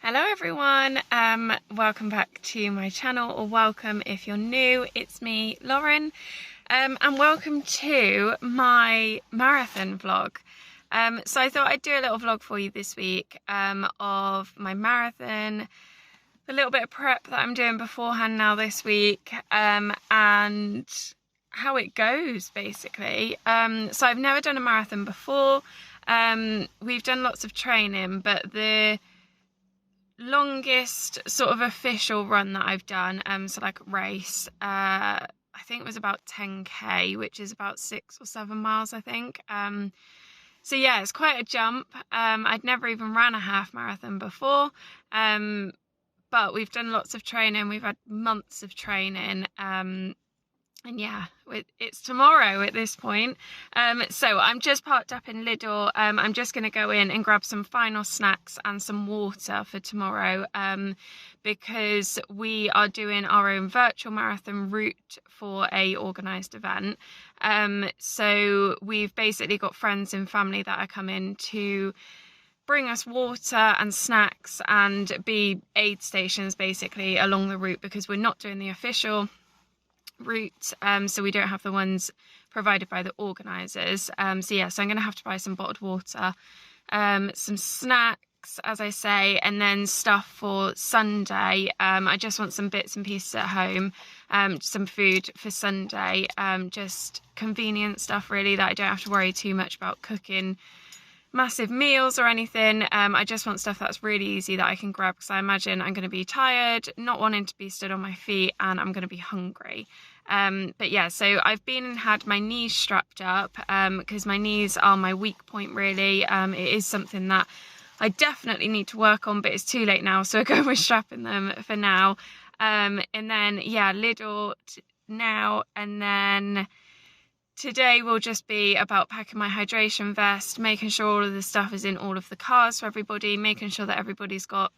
Hello everyone, welcome back to my channel, or welcome if you're new. It's me, Lauren, and welcome to my marathon vlog. So I thought I'd do a little vlog for you this week of my marathon, a little bit of prep that I'm doing beforehand now this week, and how it goes basically. So I've never done a marathon before. We've done lots of training, but the longest sort of official run that I've done, so like race, I think it was about 10k, which is about 6 or 7 miles, I think. So yeah, it's quite a jump. I'd never even ran a half marathon before, but we've done lots of training. We've had months of training, and yeah, it's tomorrow at this point. So I'm just parked up in Lidl. I'm just going to go in and grab some final snacks and some water for tomorrow, because we are doing our own virtual marathon route for a organised event. So we've basically got friends and family that are coming to bring us water and snacks and be aid stations basically along the route, because we're not doing the official route, so we don't have the ones provided by the organisers. So yeah, so I'm going to have to buy some bottled water, some snacks, as I say, and then stuff for Sunday. I just want some bits and pieces at home, some food for Sunday, just convenient stuff really, that I don't have to worry too much about cooking massive meals or anything. I just want stuff that's really easy that I can grab, because I imagine I'm going to be tired, not wanting to be stood on my feet, and I'm going to be hungry. But yeah, so I've been and had my knees strapped up, because my knees are my weak point really. It is something that I definitely need to work on, but it's too late now, so I go with strapping them for now. And then yeah, Lidl now, and then today will just be about packing my hydration vest, making sure all of the stuff is in all of the cars for everybody, making sure that everybody's got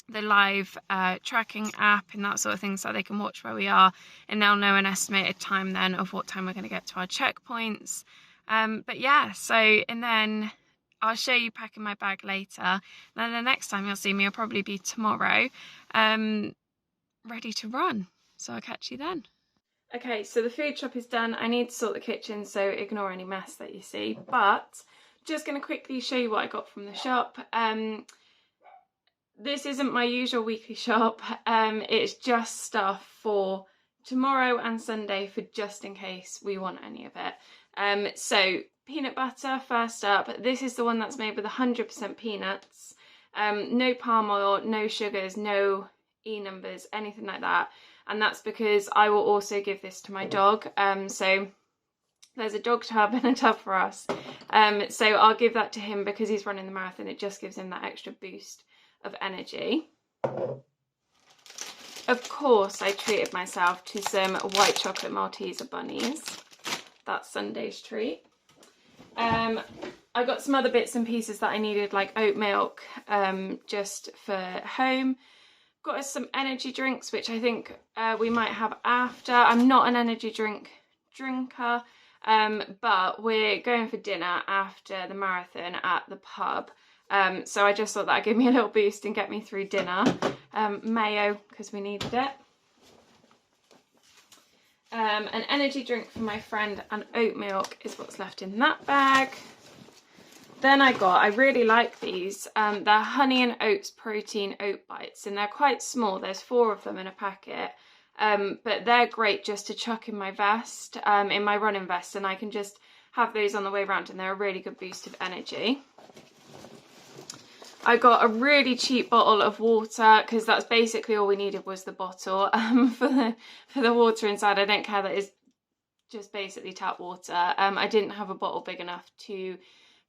the live tracking app and that sort of thing, so they can watch where we are, and they'll know an estimated time then of what time we're going to get to our checkpoints. But yeah, so, and then I'll show you packing my bag later. Then the next time you'll see me will probably be tomorrow, ready to run. So I'll catch you then. Okay, so the food shop is done. I need to sort the kitchen, so ignore any mess that you see, but just going to quickly show you what I got from the shop. This isn't my usual weekly shop. It's just stuff for tomorrow and Sunday, for just in case we want any of it. So peanut butter first up. This is the one that's made with 100% peanuts. No palm oil, no sugars, no E numbers, anything like that. And that's because I will also give this to my dog. So there's a dog tub and a tub for us. So I'll give that to him because he's running the marathon. It just gives him that extra boost of energy. Of course, I treated myself to some white chocolate Malteser bunnies. That's Sunday's treat. I got some other bits and pieces that I needed, like oat milk, just for home. Got us some energy drinks, which I think we might have after. I'm not an energy drinker, but we're going for dinner after the marathon at the pub. So I just thought that would give me a little boost and get me through dinner. Mayo, because we needed it. An energy drink for my friend, and oat milk is what's left in that bag. Then I really like these. They're honey and oats protein oat bites, and they're quite small. There's 4 of them in a packet, but they're great just to chuck in my vest, in my running vest, and I can just have those on the way around, and they're a really good boost of energy. I got a really cheap bottle of water, because that's basically all we needed was the bottle for the water inside. I don't care that it's just basically tap water. I didn't have a bottle big enough to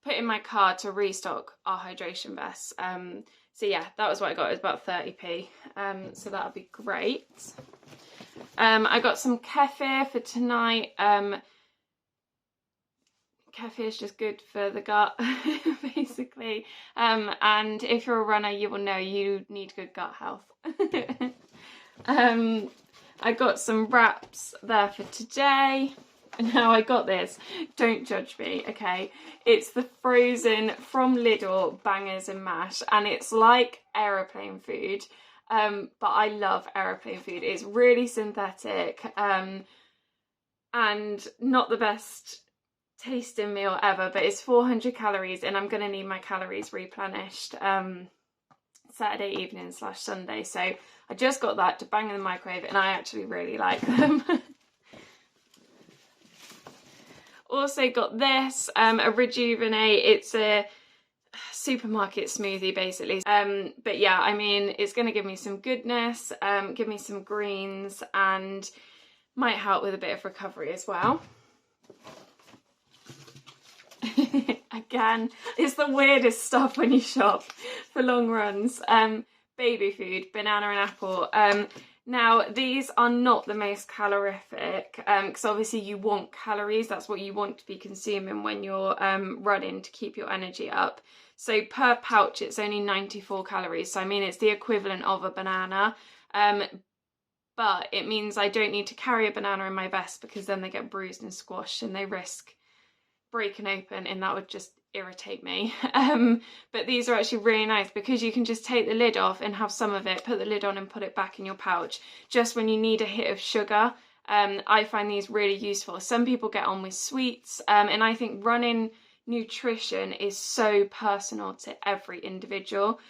put in my car to restock our hydration vests. So yeah, that was what I got. It was about 30p. So that'll be great. I got some kefir for tonight. Kefir is just good for the gut, basically. And if you're a runner, you will know you need good gut health. I got some wraps there for today. Now I got this, don't judge me, okay? It's the frozen from Lidl bangers and mash, and it's like aeroplane food, but I love aeroplane food. It's really synthetic, and not the best tasting meal ever, but it's 400 calories, and I'm gonna need my calories replenished Saturday evening / Sunday. So I just got that to bang in the microwave, and I actually really like them. Also got this, a Rejuvenate. It's a supermarket smoothie basically. But yeah, I mean, it's going to give me some goodness, give me some greens, and might help with a bit of recovery as well. Again, it's the weirdest stuff when you shop for long runs. Baby food, banana and apple. Now, these are not the most calorific, because obviously you want calories. That's what you want to be consuming when you're running to keep your energy up. So per pouch, it's only 94 calories. So I mean, it's the equivalent of a banana. But it means I don't need to carry a banana in my vest, because then they get bruised and squashed and they risk breaking open, and that would just irritate me. But these are actually really nice, because you can just take the lid off and have some of it, put the lid on and put it back in your pouch just when you need a hit of sugar. I find these really useful. Some people get on with sweets, and I think running nutrition is so personal to every individual.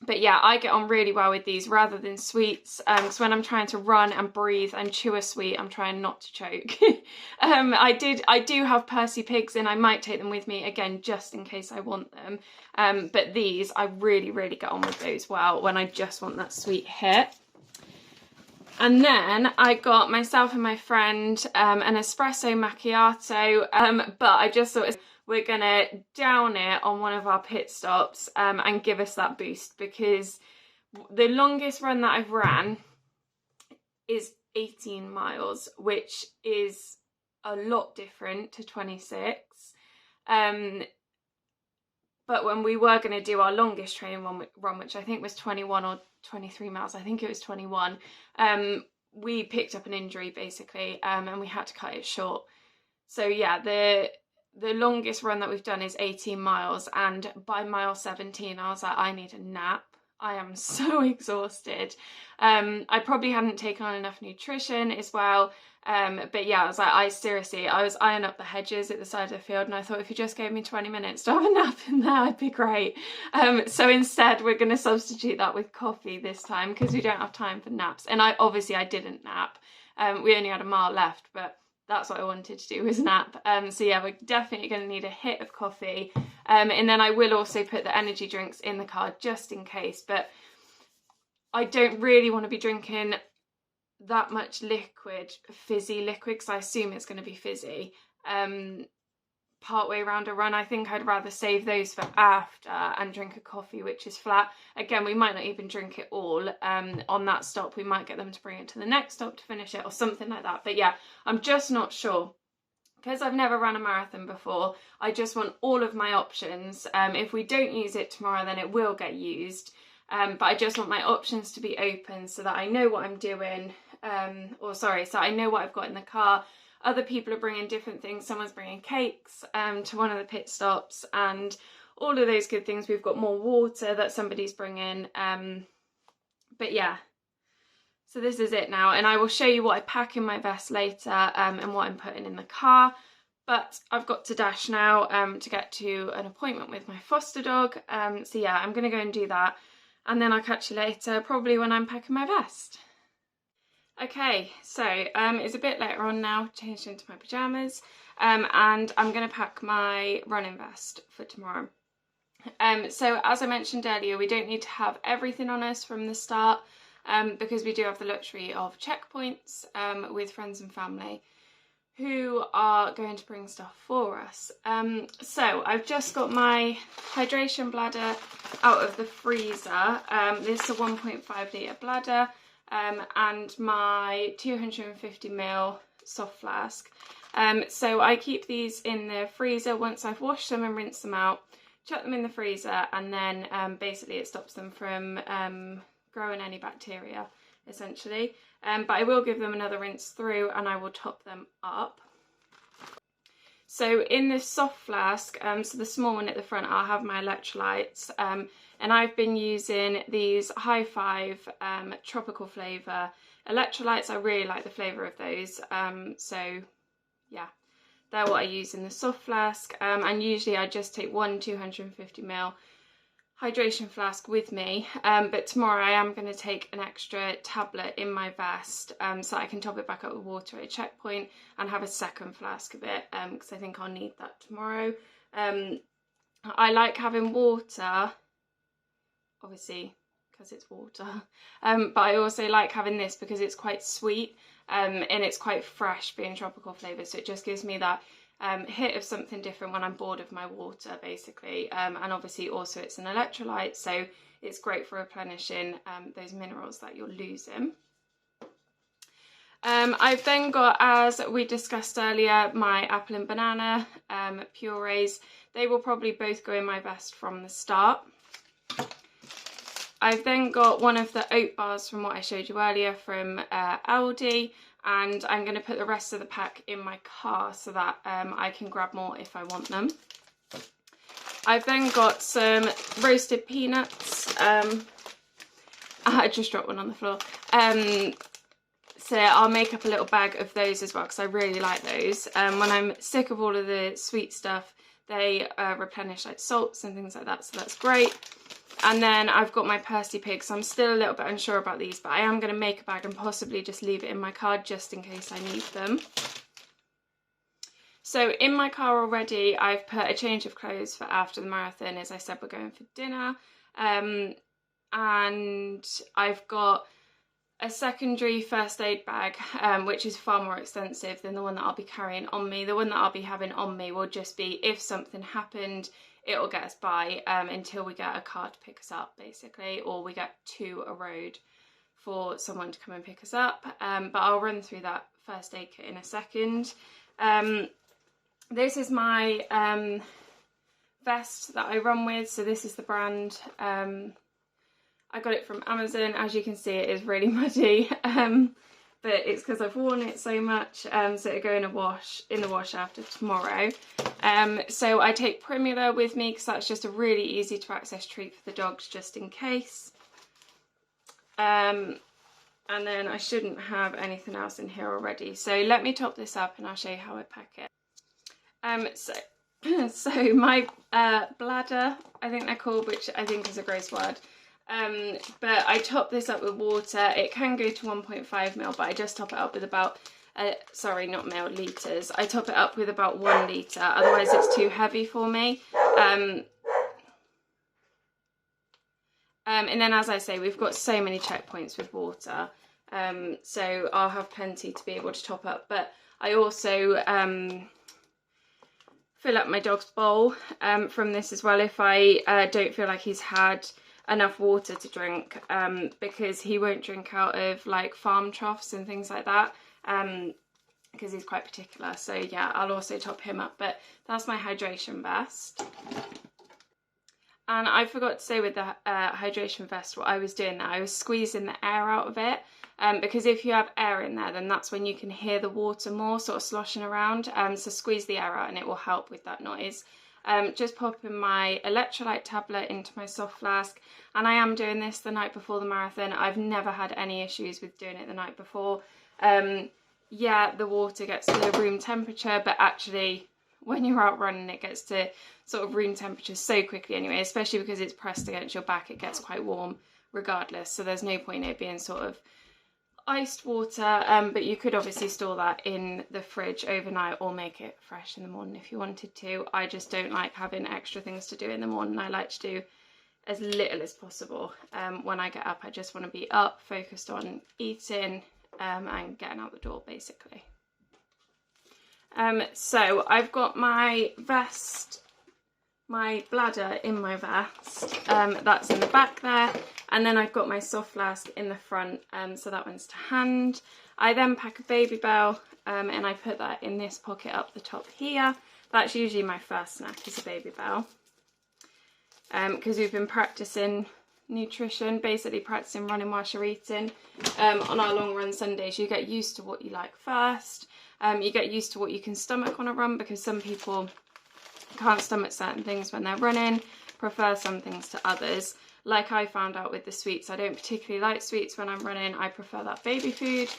But yeah, I get on really well with these rather than sweets, because when I'm trying to run and breathe and chew a sweet, I'm trying not to choke. I do have Percy Pigs, and I might take them with me again just in case I want them. But these, I really, really get on with those well when I just want that sweet hit. And then I got myself and my friend an espresso macchiato, but I just thought we're gonna down it on one of our pit stops and give us that boost, because the longest run that I've ran is 18 miles, which is a lot different to 26. But when we were going to do our longest training run, which I think was 21 or 23 miles, I think it was 21, we picked up an injury basically, and we had to cut it short. So yeah, the longest run that we've done is 18 miles, and by mile 17 I was like, I need a nap. I am so exhausted. I probably hadn't taken on enough nutrition as well. But yeah, I was like, I was eyeing up the hedges at the side of the field, and I thought if you just gave me 20 minutes to have a nap in there, I'd be great. So instead we're going to substitute that with coffee this time, because we don't have time for naps. And I didn't nap. We only had a mile left, but that's what I wanted to do, was nap. So yeah, we're definitely going to need a hit of coffee. And then I will also put the energy drinks in the car just in case. But I don't really want to be drinking that much fizzy liquid, because I assume it's going to be fizzy. Partway around a run, I think I'd rather save those for after and drink a coffee which is flat. Again, we might not even drink it all on that stop. We might get them to bring it to the next stop to finish it or something like that. But yeah, I'm just not sure, because I've never run a marathon before. I just want all of my options. If we don't use it tomorrow, then it will get used. But I just want my options to be open so that I know what I'm doing. So I know what I've got in the car. Other people are bringing different things. Someone's bringing cakes to one of the pit stops, and all of those good things. We've got more water that somebody's bringing. But yeah, so this is it now, and I will show you what I pack in my vest later, and what I'm putting in the car. But I've got to dash now to get to an appointment with my foster dog. So yeah, I'm going to go and do that, and then I'll catch you later, probably when I'm packing my vest. Okay, so it's a bit later on now, changed into my pyjamas, and I'm going to pack my running vest for tomorrow. So as I mentioned earlier, we don't need to have everything on us from the start, because we do have the luxury of checkpoints with friends and family who are going to bring stuff for us. So I've just got my hydration bladder out of the freezer. This is a 1.5 litre bladder. And my 250ml soft flask. So I keep these in the freezer. Once I've washed them and rinsed them out, chuck them in the freezer, and then basically it stops them from growing any bacteria essentially. But I will give them another rinse through and I will top them up. So in this soft flask, so the small one at the front, I'll have my electrolytes, and I've been using these High Five tropical flavour electrolytes. I really like the flavour of those, so yeah, they're what I use in the soft flask, and usually I just take one 250ml hydration flask with me, but tomorrow I am going to take an extra tablet in my vest, so I can top it back up with water at a checkpoint and have a second flask of it, because I think I'll need that tomorrow. I like having water, obviously because it's water, but I also like having this because it's quite sweet, and it's quite fresh, being tropical flavoured, so it just gives me that hit of something different when I'm bored of my water, basically. And obviously also it's an electrolyte, so it's great for replenishing those minerals that you're losing. I've then got, as we discussed earlier, my apple and banana purees. They will probably both go in my vest from the start. I've then got one of the oat bars from what I showed you earlier from Aldi, and I'm going to put the rest of the pack in my car so that I can grab more if I want them. I've then got some roasted peanuts. I just dropped one on the floor. So I'll make up a little bag of those as well because I really like those. When I'm sick of all of the sweet stuff, they replenish like salts and things like that, so that's great. And then I've got my Percy Pigs. I'm still a little bit unsure about these, but I am going to make a bag and possibly just leave it in my car just in case I need them. So in my car already, I've put a change of clothes for after the marathon. As I said, we're going for dinner. And I've got a secondary first aid bag, which is far more extensive than the one that I'll be carrying on me. The one that I'll be having on me will just be if something happened, it'll get us by until we get a car to pick us up, basically, or we get to a road for someone to come and pick us up. But I'll run through that first aid kit in a second. This is my vest that I run with. So this is the brand. I got it from Amazon. As you can see, it is really muddy, but it's because I've worn it so much, so it'll go in the wash after tomorrow. So I take Primula with me because that's just a really easy to access treat for the dogs, just in case. And then I shouldn't have anything else in here already. So let me top this up and I'll show you how I pack it. So my bladder, I think they're called, which I think is a gross word. But I top this up with water. It can go to 1.5ml, but I just top it up with about, sorry, not mil, litres. I top it up with about 1 litre, otherwise it's too heavy for me. And then, as I say, we've got so many checkpoints with water, so I'll have plenty to be able to top up. But I also fill up my dog's bowl from this as well if I don't feel like he's had enough water to drink, because he won't drink out of like farm troughs and things like that, because he's quite particular. So yeah, I'll also top him up. But that's my hydration vest. And I forgot to say with the hydration vest, what I was doing there, I was squeezing the air out of it, because if you have air in there, then that's when you can hear the water more sort of sloshing around. So squeeze the air out and it will help with that noise. Just popping my electrolyte tablet into my soft flask, and I am doing this the night before the marathon. I've never had any issues with doing it the night before. Yeah, the water gets to room temperature, but actually when you're out running it gets to sort of room temperature so quickly anyway, especially because it's pressed against your back. It gets quite warm regardless, so there's no point in it being sort of iced water, but you could obviously store that in the fridge overnight or make it fresh in the morning if you wanted to. I just don't like having extra things to do in the morning. I like to do as little as possible. When I get up, I just want to be up, focused on eating and getting out the door, basically. So I've got my vest, my bladder in my vest, that's in the back there, and then I've got my soft flask in the front, so that one's to hand. I then pack a Babybel, and I put that in this pocket up the top here. That's usually my first snack, is a Babybel, because we've been practicing nutrition, basically practicing running whilst you're eating. On our long run Sundays, you get used to what you like first. You get used to what you can stomach on a run, because some people can't stomach certain things when they're running, prefer some things to others. Like I found out with the sweets, I don't particularly like sweets when I'm running. I prefer that baby food.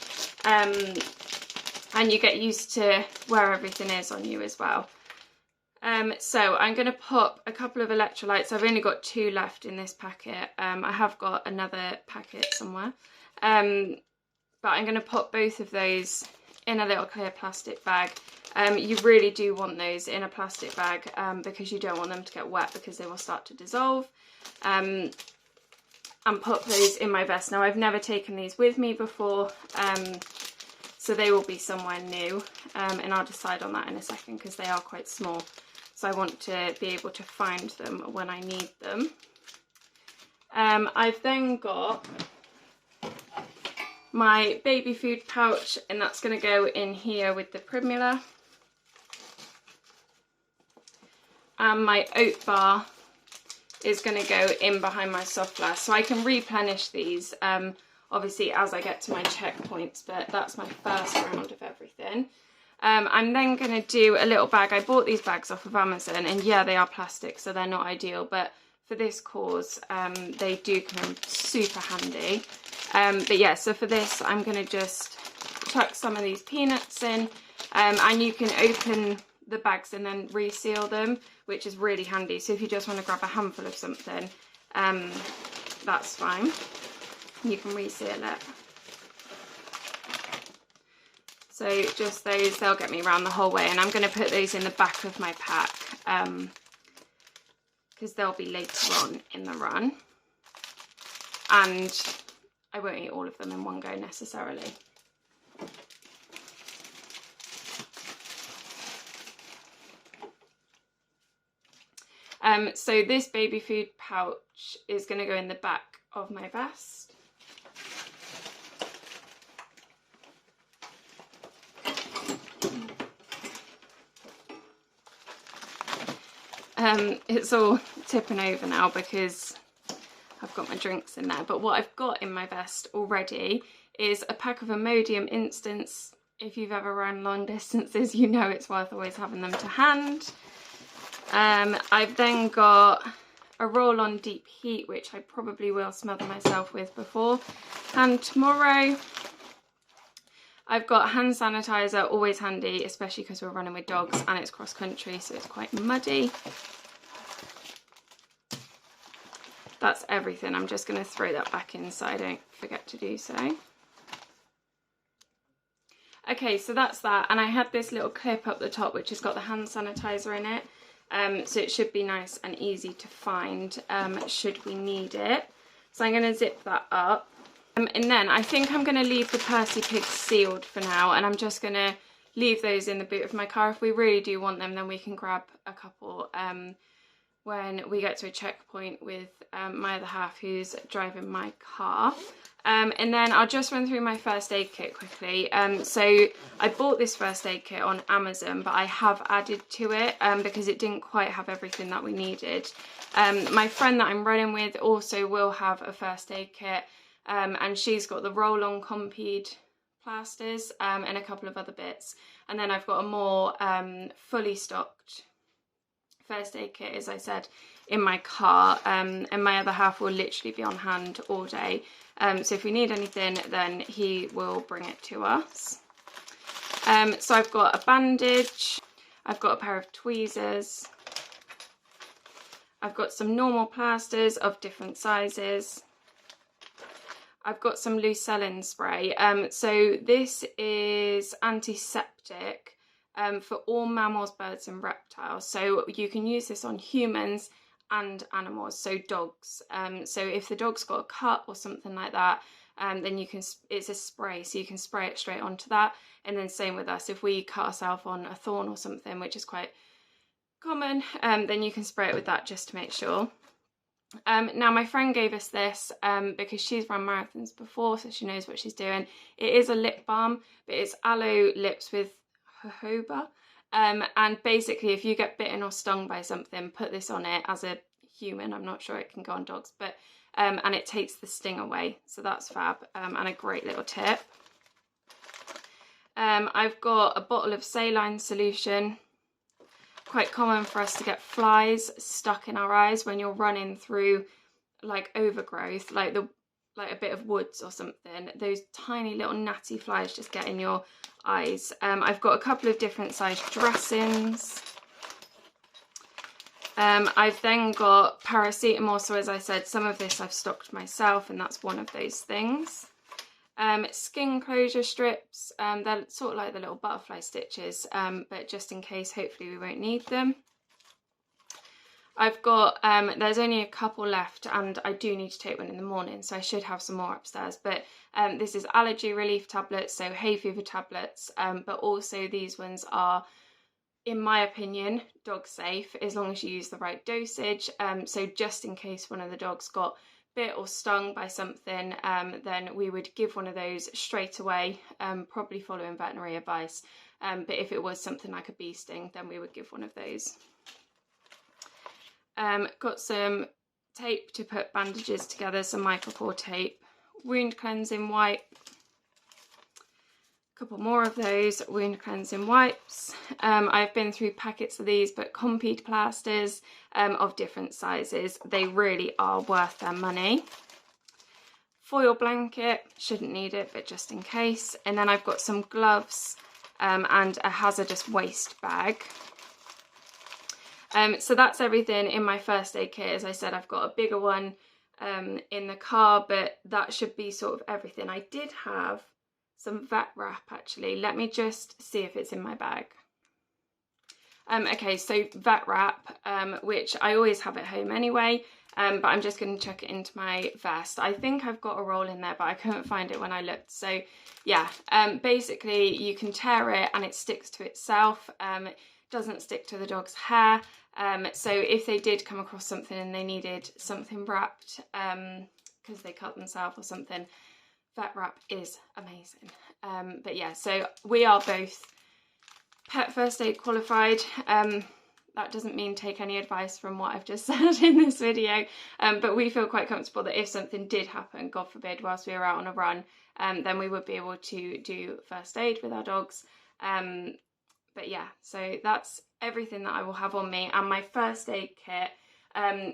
And you get used to where everything is on you as well. So I'm going to pop a couple of electrolytes. I've only got 2 left in this packet. I have got another packet somewhere. But I'm going to pop both of those in a little clear plastic bag. You really do want those in a plastic bag because you don't want them to get wet, because they will start to dissolve. And put those in my vest. Now, I've never taken these with me before, so they will be somewhere new, and I'll decide on that in a second, because they are quite small, so I want to be able to find them when I need them. I've then got my baby food pouch, and that's going to go in here with the Primula, and my oat bar is going to go in behind my soft flask, so I can replenish these obviously as I get to my checkpoints, but that's my first round of everything. I'm then going to do a little bag. I bought these bags off of Amazon, and yeah, they are plastic, so they're not ideal, but for this cause they do come in super handy. But yeah, so for this I'm going to just chuck some of these peanuts in, and you can open the bags and then reseal them, which is really handy. So if you just want to grab a handful of something, that's fine. You can reseal it. So just those, they'll get me around the whole way, and I'm going to put those in the back of my pack because they'll be later on in the run, and I won't eat all of them in one go necessarily. So this baby food pouch is going to go in the back of my vest. It's all tipping over now because I've got my drinks in there, but what I've got in my vest already is a pack of Imodium Instants. If you've ever run long distances, you know it's worth always having them to hand. I've then got a roll-on deep heat, which I probably will smother myself with before and tomorrow. I've got hand sanitizer, always handy, especially because we're running with dogs and it's cross country, so it's quite muddy. That's everything. I'm just going to throw that back in so I don't forget to do so. Okay, so that's that, and I had this little clip up the top which has got the hand sanitizer in it. So it should be nice and easy to find should we need it. So I'm going to zip that up. And then I think I'm going to leave the Percy Pigs sealed for now, and I'm just going to leave those in the boot of my car. If we really do want them, then we can grab a couple when we get to a checkpoint with my other half who's driving my car. And then I'll just run through my first aid kit quickly. So I bought this first aid kit on Amazon, but I have added to it because it didn't quite have everything that we needed. My friend that I'm running with also will have a first aid kit, and she's got the roll-on Compeed plasters and a couple of other bits. And then I've got a more fully stocked first aid kit, as I said, in my car, and my other half will literally be on hand all day. So if we need anything, then he will bring it to us. So I've got a bandage, I've got a pair of tweezers, I've got some normal plasters of different sizes, I've got some Lucellin spray. So this is antiseptic for all mammals, birds and reptiles. So you can use this on humans and animals, so dogs. So if the dog's got a cut or something like that, then you can, it's a spray, so you can spray it straight onto that. And then same with us, if we cut ourselves on a thorn or something, which is quite common, then you can spray it with that just to make sure. Now my friend gave us this because she's run marathons before, so she knows what she's doing. It is a lip balm, but it's aloe lips with jojoba. And basically if you get bitten or stung by something, put this on it as a human. I'm not sure it can go on dogs, but and it takes the sting away, so that's fab, and a great little tip. I've got a bottle of saline solution. Quite common for us to get flies stuck in our eyes when you're running through like overgrowth, like a bit of woods or something. Those tiny little gnatty flies just get in your eyes. I've got a couple of different size dressings. I've then got paracetamol, so as I said, some of this I've stocked myself, and that's one of those things. Skin closure strips, they're sort of like the little butterfly stitches, but just in case, hopefully we won't need them. I've got, there's only a couple left, and I do need to take one in the morning, so I should have some more upstairs, but this is allergy relief tablets, so hay fever tablets, but also these ones are, in my opinion, dog safe, as long as you use the right dosage, so just in case one of the dogs got bit or stung by something, then we would give one of those straight away, probably following veterinary advice, but if it was something like a bee sting, then we would give one of those. Got some tape to put bandages together, some micropore tape, wound cleansing wipe, a couple more of those wound cleansing wipes. I've been through packets of these, but Compeed plasters of different sizes. They really are worth their money. Foil blanket, shouldn't need it, but just in case. And then I've got some gloves and a hazardous waste bag. So that's everything in my first aid kit. As I said, I've got a bigger one in the car, but that should be sort of everything. I did have some vet wrap actually. Let me just see if it's in my bag. Okay, so vet wrap, which I always have at home anyway, but I'm just going to chuck it into my vest. I think I've got a roll in there, but I couldn't find it when I looked. So yeah, basically you can tear it and it sticks to itself. It doesn't stick to the dog's hair. So if they did come across something and they needed something wrapped because they cut themselves or something, vet wrap is amazing. But yeah, so we are both pet first aid qualified. That doesn't mean take any advice from what I've just said in this video, but we feel quite comfortable that if something did happen, God forbid, whilst we were out on a run, then we would be able to do first aid with our dogs. But yeah, so that's everything that I will have on me, and my first aid kit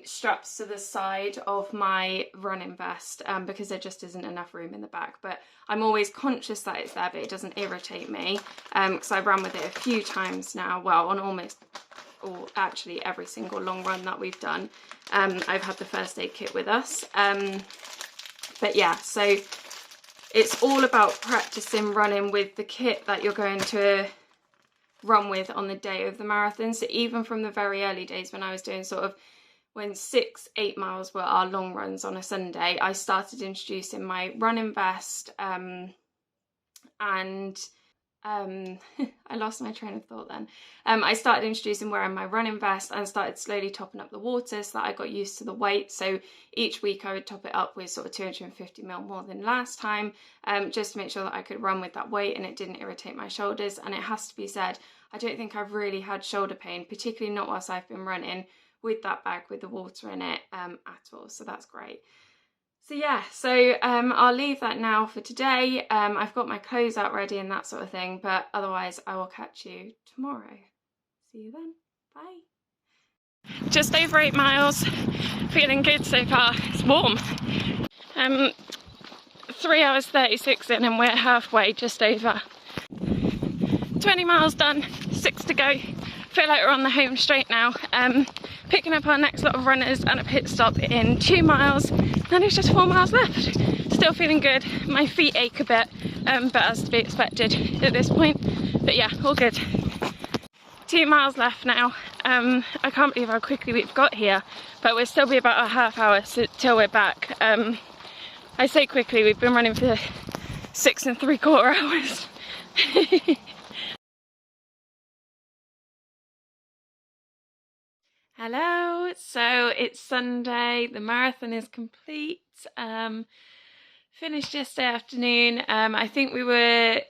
straps to the side of my running vest because there just isn't enough room in the back, but I'm always conscious that it's there, but it doesn't irritate me because I've run with it a few times now, well, on almost, or actually every single long run that we've done. I've had the first aid kit with us, but yeah, so it's all about practicing running with the kit that you're going to run with on the day of the marathon. So even from the very early days when I was doing sort of when 6-8 miles were our long runs on a Sunday, I started introducing my running vest and I lost my train of thought then. I started introducing wearing my running vest and started slowly topping up the water so that I got used to the weight. So each week I would top it up with sort of 250ml more than last time, just to make sure that I could run with that weight and it didn't irritate my shoulders. And it has to be said, I don't think I've really had shoulder pain, particularly not whilst I've been running with that bag with the water in it at all. So that's great. So yeah, so I'll leave that now for today. I've got my clothes out ready and that sort of thing, but otherwise I will catch you tomorrow. See you then. Bye. Just over 8 miles, feeling good so far. It's warm. 3 hours 36 in and we're halfway, just over. 20 miles done, 6 to go. Feel like we're on the home straight now. Picking up our next lot of runners and a pit stop in 2 miles. And it's just 4 miles left. Still feeling good. My feet ache a bit, but as to be expected at this point. But yeah, all good. 2 miles left now. I can't believe how quickly we've got here, but we'll still be about a half hour till we're back. I say quickly, we've been running for 6 3/4 hours. Hello, so it's Sunday, the marathon is complete, finished yesterday afternoon. I think we were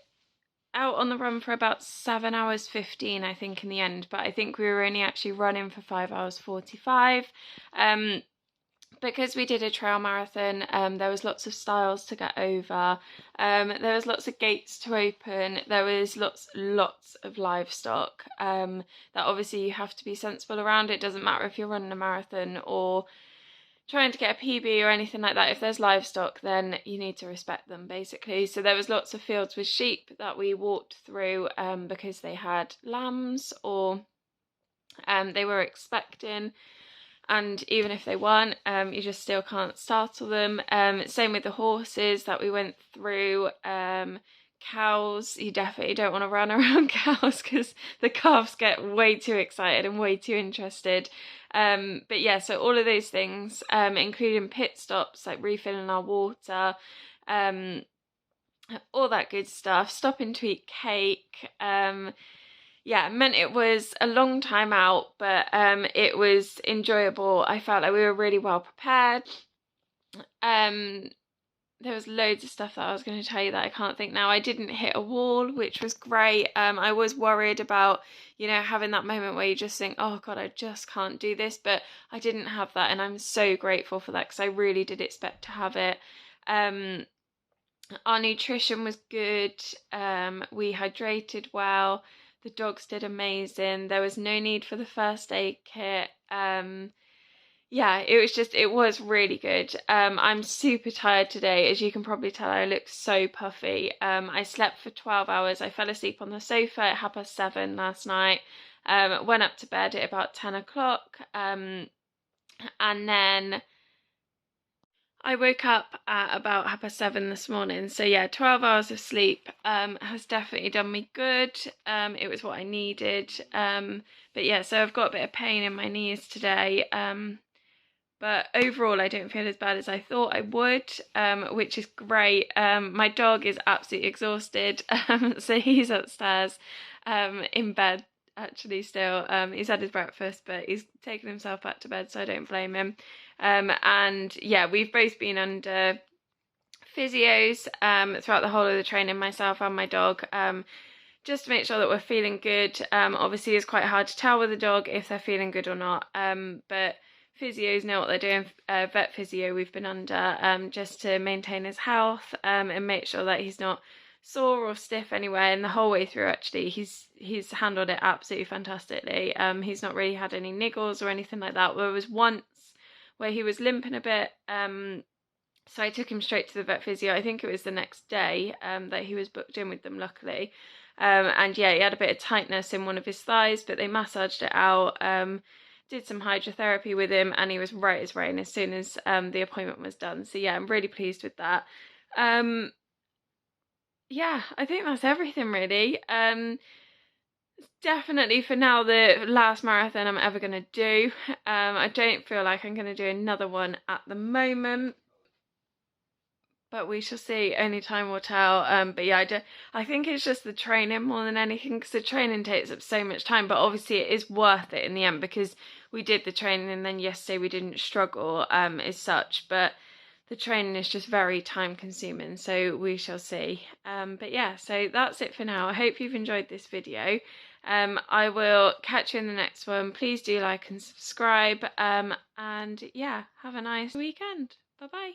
out on the run for about 7 hours 15, I think, in the end, but I think we were only actually running for 5 hours 45. But because we did a trail marathon, there was lots of styles to get over, there was lots of gates to open, there was lots of livestock that obviously you have to be sensible around. It doesn't matter if you're running a marathon or trying to get a PB or anything like that. If there's livestock, then you need to respect them, basically. So there was lots of fields with sheep that we walked through because they had lambs or they were expecting, and even if they weren't, you just still can't startle them. Same with the horses that we went through. Cows, you definitely don't want to run around cows because the calves get way too excited and way too interested. But yeah, so all of those things, including pit stops, like refilling our water, all that good stuff, stopping to eat cake. Yeah, it meant it was a long time out, but it was enjoyable. I felt like we were really well prepared. There was loads of stuff that I was going to tell you that I can't think now. I didn't hit a wall, which was great. I was worried about, you know, having that moment where you just think, oh God, I just can't do this. But I didn't have that, and I'm so grateful for that because I really did expect to have it. Our nutrition was good. We hydrated well. The dogs did amazing. There was no need for the first aid kit. Yeah, it was really good. I'm super tired today. As you can probably tell, I look so puffy. I slept for 12 hours. I fell asleep on the sofa at 7:30 last night. Went up to bed at about 10 o'clock. And then I woke up at about 7:30 this morning. So yeah, 12 hours of sleep has definitely done me good. It was what I needed. But yeah, so I've got a bit of pain in my knees today. But overall, I don't feel as bad as I thought I would, which is great. My dog is absolutely exhausted, so he's upstairs in bed actually still. He's had his breakfast, but he's taken himself back to bed, so I don't blame him. And yeah, we've both been under physios throughout the whole of the training, myself and my dog, just to make sure that we're feeling good. Obviously, it's quite hard to tell with a dog if they're feeling good or not, but physios know what they're doing. Vet physio we've been under just to maintain his health and make sure that he's not sore or stiff anywhere. And the whole way through, actually, he's handled it absolutely fantastically. He's not really had any niggles or anything like that. There was once where he was limping a bit, so I took him straight to the vet physio. I think it was the next day that he was booked in with them, luckily. And yeah, he had a bit of tightness in one of his thighs, but they massaged it out. Did some hydrotherapy with him, and he was right as rain as soon as the appointment was done. So yeah, I'm really pleased with that. Yeah, I think that's everything really. Definitely for now the last marathon I'm ever going to do. I don't feel like I'm going to do another one at the moment, but we shall see. Only time will tell. But yeah, I think it's just the training more than anything, because the training takes up so much time, but obviously it is worth it in the end because we did the training and then yesterday we didn't struggle as such, but the training is just very time consuming, so we shall see. But yeah, so that's it for now. I hope you've enjoyed this video. I will catch you in the next one. Please do like and subscribe, and yeah, have a nice weekend. Bye bye.